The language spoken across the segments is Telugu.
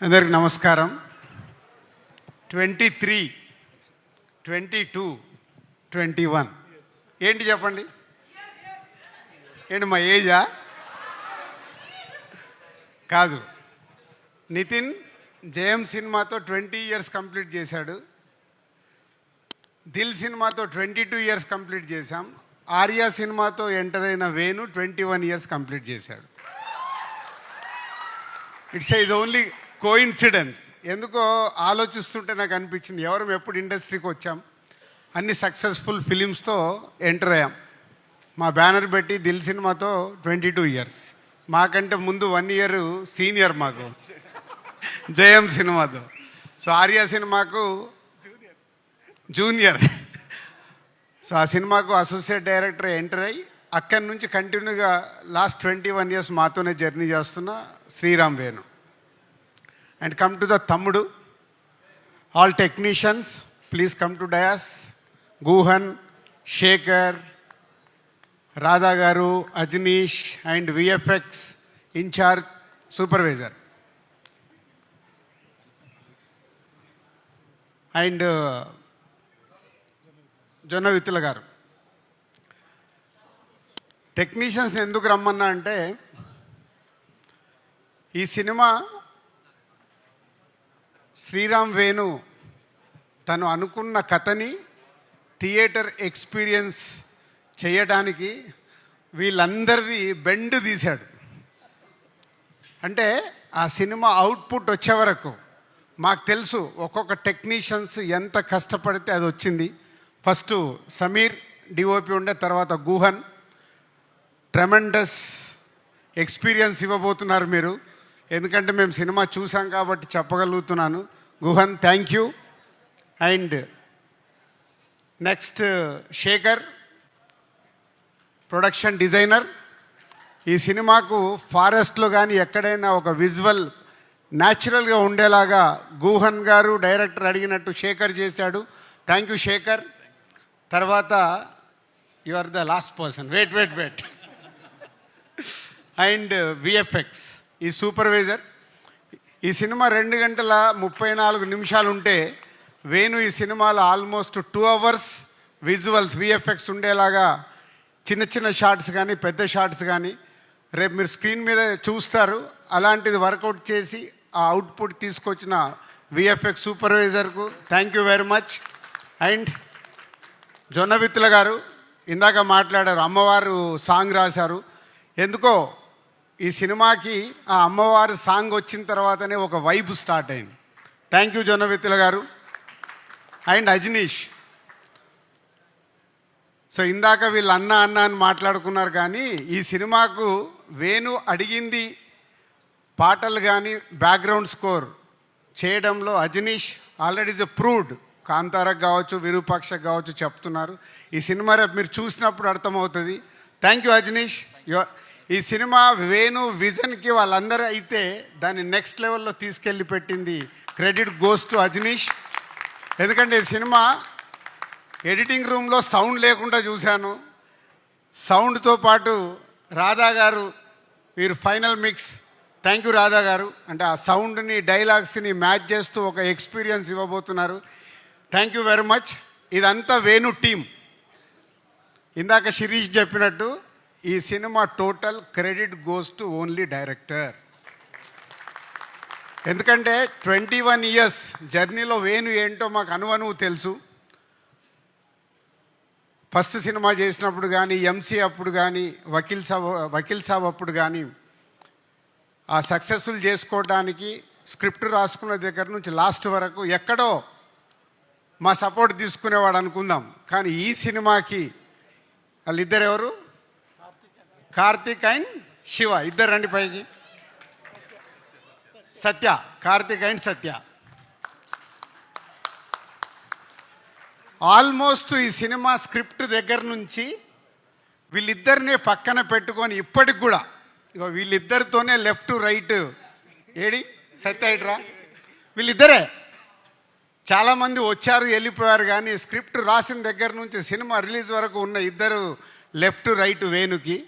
అందరికి నమస్కారం. 23, 22, 21 ఏంటి చెప్పండి? ఏంటి మా ఏజా? కాదు. నితిన్ జయం సినిమాతో 20 ఇయర్స్ కంప్లీట్ చేశాడు. దిల్ సినిమాతో 22 ఇయర్స్ కంప్లీట్ చేశాం. ఆర్యా సినిమాతో ఎంటర్ అయిన వేణు 21 ఇయర్స్ కంప్లీట్ చేశాడు. It's is only coincidence. ఎందుకో ఆలోచిస్తుంటే నాకు అనిపించింది, ఎవరు ఎప్పుడు ఇండస్ట్రీకి వచ్చాం, అన్ని సక్సెస్ఫుల్ ఫిలిమ్స్తో ఎంటర్ అయ్యాం. మా బ్యానర్ పెట్టి దిల్ సినిమాతో 22 ఇయర్స్, మాకంటే ముందు 1 ఇయర్ సీనియర్ మాకు జయం సినిమాతో. సో ఆర్యా సినిమాకు జూనియర్. సో ఆ సినిమాకు అసోసియేట్ డైరెక్టర్ ఎంటర్ అయ్యి అక్కడి నుంచి కంటిన్యూగా లాస్ట్ 21 ఇయర్స్ మాతోనే జర్నీ చేస్తున్న Sriram Venu. And come to the Tammudu. All technicians, please come to dais. Guhan, Shekhar, Radha Garu, Ajnish and VFX in charge supervisor. And Jonna Vitula Garu. Technicians ఎందుకు రమ్మన్నా అంటే, ఈ సినిమా శ్రీరామ్ వేణు తను అనుకున్న కథని థియేటర్ ఎక్స్పీరియన్స్ చేయడానికి వీళ్ళందరిది బెండ్ తీశాడు. అంటే ఆ సినిమా అవుట్పుట్ వచ్చే వరకు మాకు తెలుసు ఒక్కొక్క టెక్నీషియన్స్ ఎంత కష్టపడితే అది వచ్చింది. ఫస్ట్ సమీర్ డిఓపి ఉండే, తర్వాత గుహన్. ట్రెమెండస్ ఎక్స్పీరియన్స్ ఇవ్వబోతున్నారు మీరు, ఎందుకంటే మేము సినిమా చూసాం కాబట్టి చెప్పగలుగుతున్నాను. Guhan, thank you. And next Shekhar, production designer. ఈ సినిమాకు ఫారెస్ట్లో కానీ ఎక్కడైనా ఒక విజువల్ న్యాచురల్గా ఉండేలాగా గుహన్ గారు డైరెక్టర్ అడిగినట్టు శేఖర్ చేశాడు. Thank you Shekhar. తర్వాత you are the last person, wait. And VFX, ఈ సూపర్వైజర్. ఈ సినిమా 2 గంటల 34 నిమిషాలు ఉంటే వేణు ఈ సినిమాలో ఆల్మోస్ట్ 2 అవర్స్ విజువల్స్ విఎఫ్ఎక్స్ ఉండేలాగా చిన్న చిన్న షార్ట్స్ కానీ పెద్ద షార్ట్స్ కానీ రేపు మీరు స్క్రీన్ మీద చూస్తారు, అలాంటిది వర్కౌట్ చేసి ఆ అవుట్పుట్ తీసుకొచ్చిన విఎఫ్ఎక్స్ సూపర్వైజర్కు thank you very much. And Jonnavithula garu ఇందాక మాట్లాడారు, అమ్మవారు సాంగ్ రాశారు. ఎందుకో ఈ సినిమాకి ఆ అమ్మవారి సాంగ్ వచ్చిన తర్వాతనే ఒక వైబ్ స్టార్ట్ అయింది. థ్యాంక్ యూ జొన్నవిత్తుల గారు. అండ్ అజనీష్. సో ఇందాక వీళ్ళు అన్న అని మాట్లాడుకున్నారు, కానీ ఈ సినిమాకు వేణు అడిగింది పాటలు కానీ బ్యాక్గ్రౌండ్ స్కోర్ చేయడంలో అజనీష్ ఆల్రెడీ ఇస్ ప్రూవ్డ్. కాంతారకు కావచ్చు, విరూపాక్షకు కావచ్చు చెప్తున్నారు. ఈ సినిమా రేపు మీరు చూసినప్పుడు అర్థమవుతుంది. Thank you Ajaneesh. ఈ సినిమా వేణు విజన్కి వాళ్ళందరూ అయితే దాన్ని నెక్స్ట్ లెవెల్లో తీసుకెళ్ళి పెట్టింది. Credit goes to Ajaneesh. ఎందుకంటే ఈ సినిమా ఎడిటింగ్ రూమ్లో సౌండ్ లేకుండా చూశాను. సౌండ్తో పాటు రాధా గారు వీరు final mix. Thank you Radha గారు. అంటే ఆ సౌండ్ని డైలాగ్స్ని మ్యాచ్ చేస్తూ ఒక ఎక్స్పీరియన్స్ ఇవ్వబోతున్నారు. Thank you very much. ఇదంతా వేణు టీం. ఇందాక శిరీష్ చెప్పినట్టు ఈ cinema total credit goes to only director. ఎందుకంటే 21 ఇయర్స్ జర్నీలో వేణు ఏంటో మాకు అనువనువు తెలుసు. ఫస్ట్ సినిమా చేసినప్పుడు కానీ, ఎంసీ అప్పుడు కానీ, వకీల్ సాబ్ అప్పుడు కానీ ఆ సక్సెస్ఫుల్ చేసుకోవడానికి స్క్రిప్ట్ రాసుకున్న దగ్గర నుంచి లాస్ట్ వరకు ఎక్కడో మా సపోర్ట్ తీసుకునేవాడు అనుకుందాం. కానీ ఈ సినిమాకి వాళ్ళిద్దరు ఎవరు? కార్తిక్ అండ్ శివ. ఇద్దరు రండి పైకి. సత్య, కార్తిక్ అండ్ సత్య. ఆల్మోస్ట్ ఈ సినిమా స్క్రిప్ట్ దగ్గర నుంచి వీళ్ళిద్దరినే పక్కన పెట్టుకొని ఇప్పటికి కూడా ఇగో వీళ్ళిద్దరితోనే లెఫ్ట్ రైట్. ఏడి సత్య ఇట్రా. వీళ్ళిద్దరే. చాలామంది వచ్చారు వెళ్ళిపోయారు, కానీ స్క్రిప్ట్ రాసిన దగ్గర నుంచి సినిమా రిలీజ్ వరకు ఉన్న ఇద్దరు లెఫ్ట్ రైట్ వేణుకి.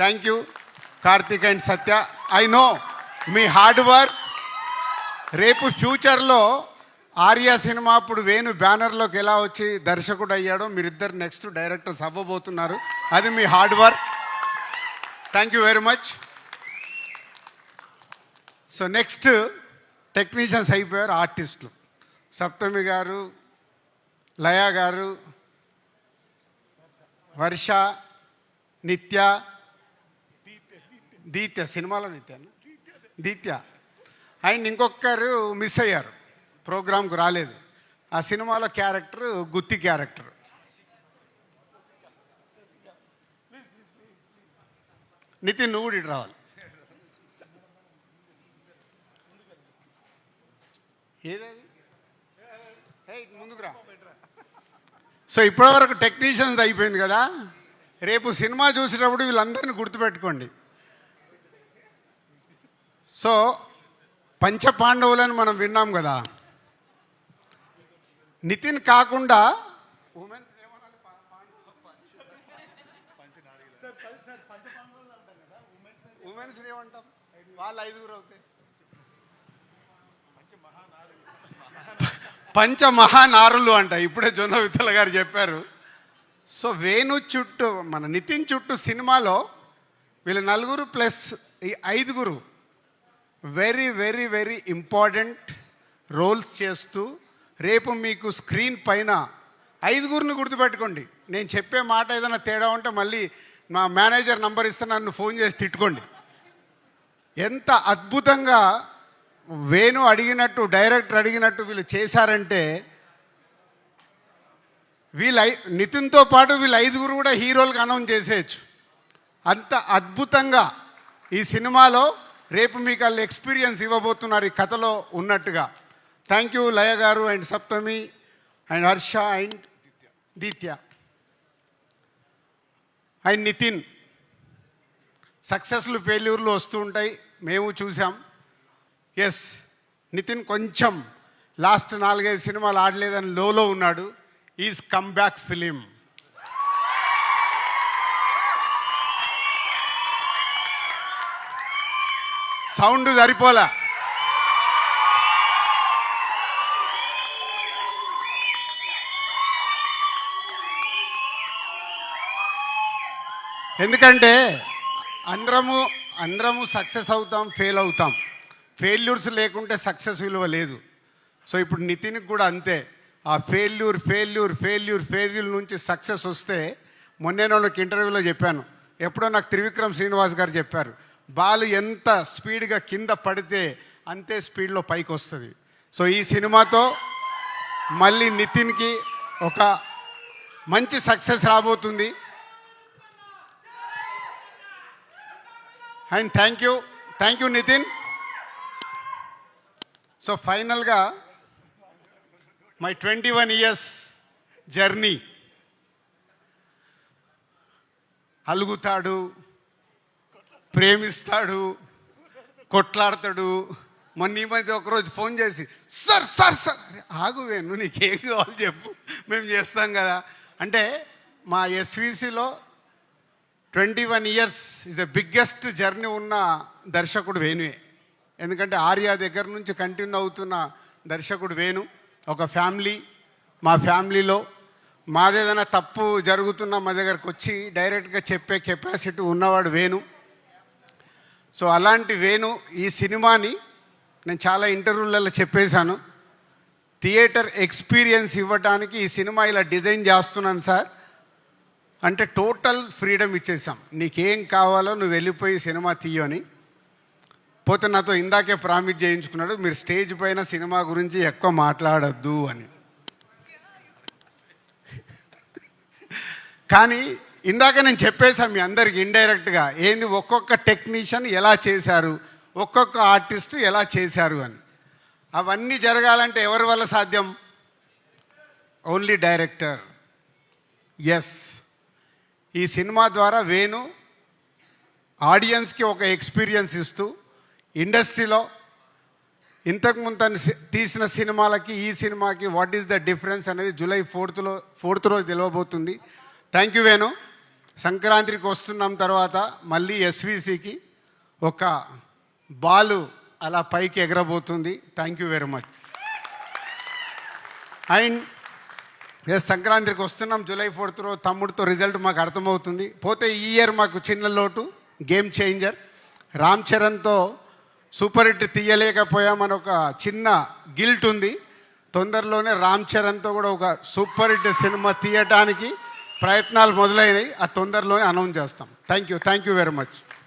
Thank you Karthik and Satya. I know మీ హార్డ్ వర్క్ రేపు ఫ్యూచర్లో ఆర్య సినిమా అప్పుడు వేణు బ్యానర్లోకి ఎలా వచ్చి దర్శకుడు అయ్యాడో మీరిద్దరు నెక్స్ట్ డైరెక్టర్స్ అవ్వబోతున్నారు. అది మీ hard work. Thank you very much. So next technicians అయిపోయారు, ఆర్టిస్టులు. సప్తమి గారు, లయ గారు, వర్ష, నిత్య, దీత్య, సినిమాలో దీత్య అండ్ ఇంకొకరు మిస్ అయ్యారు, ప్రోగ్రాంకు రాలేదు. ఆ సినిమాలో క్యారెక్టర్ గుత్తి క్యారెక్టర్. నితిన్ నువ్వు కూడా ఇటు రావాలి. ఏదది ముందుకు రా. సో ఇప్పటివరకు టెక్నీషియన్స్ అయిపోయింది కదా. రేపు సినిమా చూసేటప్పుడు వీళ్ళందరినీ గుర్తుపెట్టుకోండి. సో పంచపాండవులను మనం విన్నాం కదా. నితిన్ కాకుండా ఉమెన్స్ ఏమంటాం, వాళ్ళు 5 అవుతాయి. పంచమహానారులు అంట, ఇప్పుడే జొన్న విత్తల గారు చెప్పారు. సో వేణు చుట్టూ, మన నితిన్ చుట్టూ సినిమాలో వీళ్ళు 4 ప్లస్ ఈ 5 very very very important roles చేస్తూ రేపు మీకు స్క్రీన్ పైన 5 గుర్తుపెట్టుకోండి. నేను చెప్పే మాట ఏదైనా తేడా ఉంటే మళ్ళీ మా మేనేజర్ నంబర్ ఇస్తే నన్ను ఫోన్ చేసి తిట్టుకోండి. ఎంత అద్భుతంగా వేణు అడిగినట్టు, డైరెక్టర్ అడిగినట్టు వీళ్ళు చేశారంటే, నితిన్తో పాటు వీళ్ళు 5 కూడా హీరోలకు అనౌన్స్ చేసేయచ్చు. అంత అద్భుతంగా ఈ సినిమాలో రేపు మీకు వాళ్ళు ఎక్స్పీరియన్స్ ఇవ్వబోతున్నారు ఈ కథలో ఉన్నట్టుగా. Thank you Laya garu and Saptami and Harsha and Deetya and Nitin. సక్సెస్లు ఫెయిల్యూర్లు వస్తూ ఉంటాయి, మేము చూసాం. ఎస్, నితిన్ కొంచెం లాస్ట్ 4-5 సినిమాలు ఆడలేదని లోలో ఉన్నాడు. Is come back film. Sound సరిపోలా. ఎందుకంటే అందరము సక్సెస్ అవుతాం, ఫెయిల్ అవుతాం. ఫెయిల్యూర్స్ లేకుంటే సక్సెస్ విలువ లేదు. సో ఇప్పుడు నితిన్కి కూడా అంతే. ఆ ఫెయిల్యూర్ నుంచి సక్సెస్ వస్తే, మొన్నే నాకు ఇంటర్వ్యూలో చెప్పాను, ఎప్పుడో నాకు త్రివిక్రమ్ శ్రీనివాస్ గారు చెప్పారు, బాల్ ఎంత స్పీడ్గా కింద పడితే అంతే స్పీడ్లో పైకి వస్తుంది. సో ఈ సినిమాతో మళ్ళీ నితిన్కి ఒక మంచి సక్సెస్ రాబోతుంది. And thank you Nithin. So ఫైనల్గా మై 21 years జర్నీ. అలుగుతాడు, ప్రేమిస్తాడు, కొట్లాడతాడు. మొన్న ఈ మధ్య ఒకరోజు ఫోన్ చేసి, సార్ ఆగువేను, నీకేం కావాలి చెప్పు, మేము చేస్తాం కదా అంటే. మా ఎస్విసిలో 21 years is the biggest journey ఉన్న దర్శకుడు వేణువే. ఎందుకంటే ఆర్య దగ్గర నుంచి కంటిన్యూ అవుతున్న దర్శకుడు వేణు. ఒక ఫ్యామిలీ, మా ఫ్యామిలీలో మాదేదైనా తప్పు జరుగుతున్నా మా దగ్గరకు వచ్చి డైరెక్ట్గా చెప్పే కెపాసిటీ ఉన్నవాడు వేణు. సో అలాంటి వేణు ఈ సినిమాని, నేను చాలా ఇంటర్వ్యూలలో చెప్పేశాను, థియేటర్ ఎక్స్పీరియన్స్ ఇవ్వడానికి ఈ సినిమా ఇలా డిజైన్ చేస్తున్నాను సార్ అంటే టోటల్ ఫ్రీడమ్ ఇచ్చేసాం. నీకేం కావాలో నువ్వు వెళ్ళిపోయి సినిమా తీయని. పోతే నాతో ఇందాకే ప్రామిస్ చేయించుకున్నాడు, మీరు స్టేజ్ పైన సినిమా గురించి ఎక్కువ మాట్లాడద్దు అని. కానీ ఇందాక నేను చెప్పేశాను మీ అందరికి ఇండైరెక్ట్గా, ఏంది ఒక్కొక్క టెక్నీషియన్ ఎలా చేశారు, ఒక్కొక్క ఆర్టిస్ట్ ఎలా చేశారు అని. అవన్నీ జరగాలంటే ఎవరి వల్ల సాధ్యం? Only director. ఎస్, ఈ సినిమా ద్వారా వేణు ఆడియన్స్కి ఒక ఎక్స్పీరియన్స్ ఇస్తూ ఇండస్ట్రీలో ఇంతకుముందు తను తీసిన సినిమాలకి ఈ సినిమాకి వాట్ ఈస్ ద డిఫరెన్స్ అనేది జూలై 4th రోజు తెలియబోతుంది. Thank you Venu. సంక్రాంతికి వస్తున్నాం తర్వాత మళ్ళీ ఎస్విసికి ఒక బాలు అలా పైకి ఎగరబోతుంది. Thank you very much. And yes, సంక్రాంతికి వస్తున్నాం. జూలై 4th తమ్ముడితో రిజల్ట్ మాకు అర్థమవుతుంది. పోతే ఈ ఇయర్ మాకు చిన్న లోటు, గేమ్ చేంజర్ రామ్ చరణ్తో సూపర్ హిట్ తీయలేకపోయామని ఒక చిన్న గిల్ట్ ఉంది. తొందరలోనే రామ్ చరణ్తో కూడా ఒక సూపర్ హిట్ సినిమా తీయటానికి ప్రయత్నాలు మొదలైనవి. ఆ తొందరలోనే అనౌన్స్ చేస్తాం. Thank you very much.